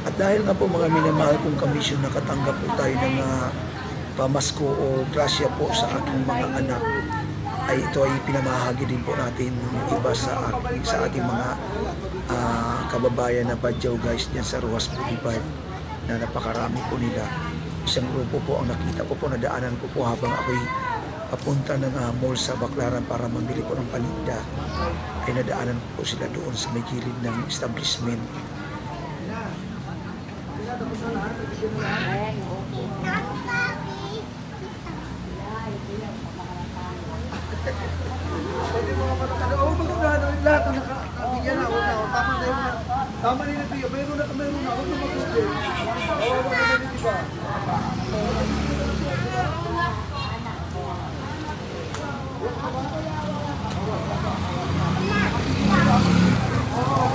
At dahil nga po mga minamahal kong kamisyon, nakatanggap po tayo ng pamasko o grasya po sa aking mga anak, ay ito ay pinamahagi din po natin yung iba sa ating mga kababayan na badyaw guys dyan sa Ruas Boulevard na napakarami po nila. Isang grupo po ang nakita ko po, nadaanan ko po habang ako'y papunta ng mall sa Baclaran para mamili po ng paninda, ay nadaanan ko po sila doon sa may gilid ng establishment. Lahat ang nakabigyan na, tama na yun. Tama na yun, mayroon na, huwag na mag-usip. Oo, naman yun, diba? Oo,